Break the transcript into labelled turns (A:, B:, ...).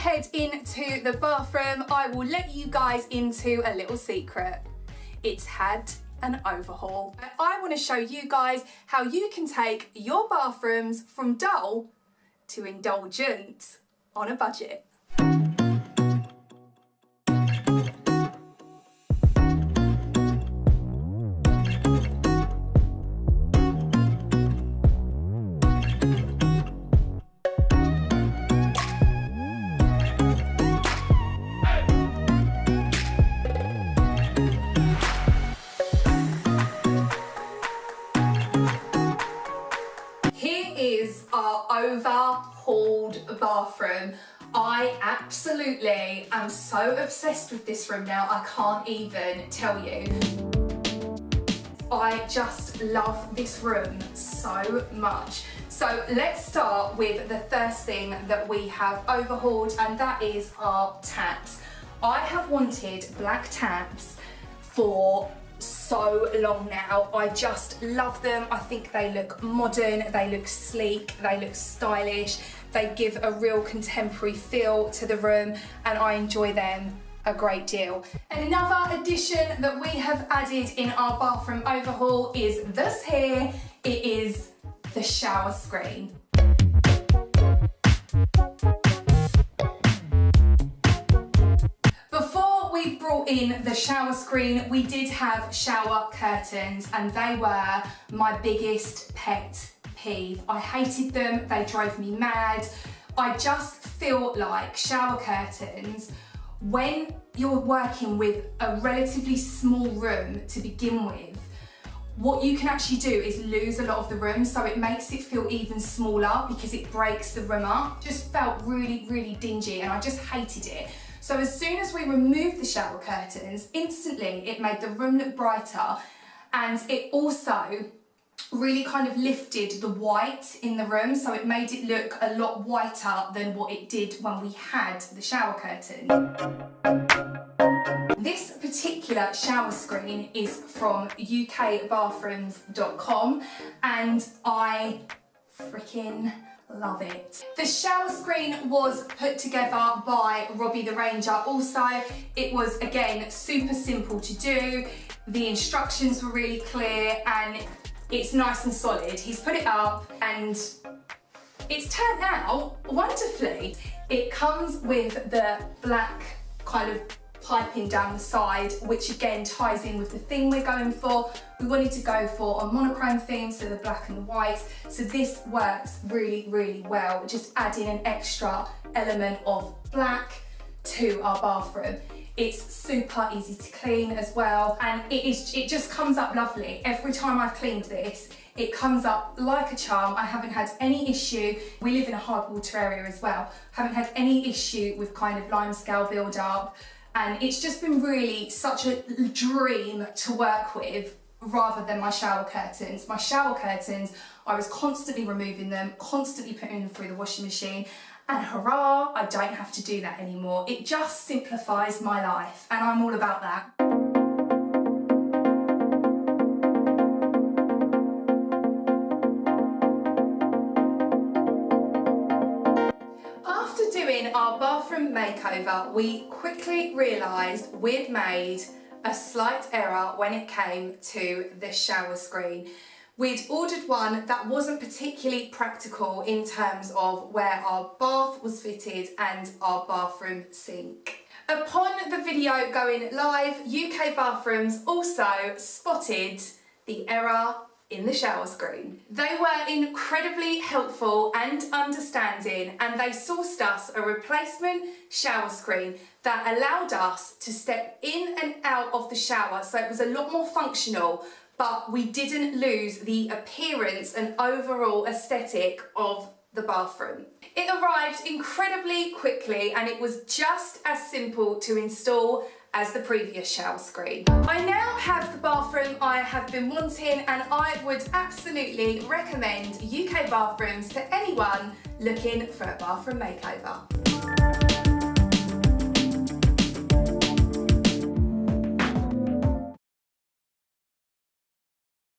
A: head into the bathroom, I will let you guys into a little secret. It's had an overhaul. I want to show you guys how you can take your bathrooms from dull to indulgent on a budget. Overhauled bathroom. I absolutely am so obsessed with this room now, I can't even tell you. I just love this room so much. So let's start with the first thing that we have overhauled, and that is our taps. I have wanted black taps for so long now. I just love them. I think they look modern, they look sleek, they look stylish, they give a real contemporary feel to the room, and I enjoy them a great deal. Another addition that we have added in our bathroom overhaul is this here. It is the shower screen. We brought in the shower screen, we did have shower curtains, and they were my biggest pet peeve. I hated them, they drove me mad. I just feel like shower curtains, when you're working with a relatively small room to begin with, what you can actually do is lose a lot of the room, so it makes it feel even smaller because it breaks the room up. Just felt really, really dingy, and I just hated it. So as soon as we removed the shower curtains, instantly it made the room look brighter, and it also really kind of lifted the white in the room, so it made it look a lot whiter than what it did when we had the shower curtain. This particular shower screen is from ukbathrooms.com, and I freaking love it. The shower screen was put together by Robbie the Ranger. Also, it was again super simple to do. The instructions were really clear, and it's nice and solid. He's put it up and it's turned out wonderfully. It comes with the black kind of piping down the side, which again ties in with the theme we're going for. We wanted to go for a monochrome theme, so the black and the white. So this works really, really well, just adding an extra element of black to our bathroom. It's super easy to clean as well, and it just comes up lovely. Every time I've cleaned this, it comes up like a charm. I haven't had any issue. We live in a hard water area as well. Haven't had any issue with kind of limescale build up. And it's just been really such a dream to work with, rather than my shower curtains. My shower curtains, I was constantly removing them, constantly putting them through the washing machine, and hurrah, I don't have to do that anymore. It just simplifies my life, and I'm all about that. Our bathroom makeover, we quickly realised we'd made a slight error when it came to the shower screen. We'd ordered one that wasn't particularly practical in terms of where our bath was fitted and our bathroom sink. Upon the video going live, UK Bathrooms also spotted the error in the shower screen. They were incredibly helpful and understanding, and they sourced us a replacement shower screen that allowed us to step in and out of the shower, so it was a lot more functional, but we didn't lose the appearance and overall aesthetic of the bathroom. It arrived incredibly quickly, and it was just as simple to install as the previous shower screen. I now have the bathroom I have been wanting, and I would absolutely recommend UK Bathrooms to anyone looking for a bathroom makeover.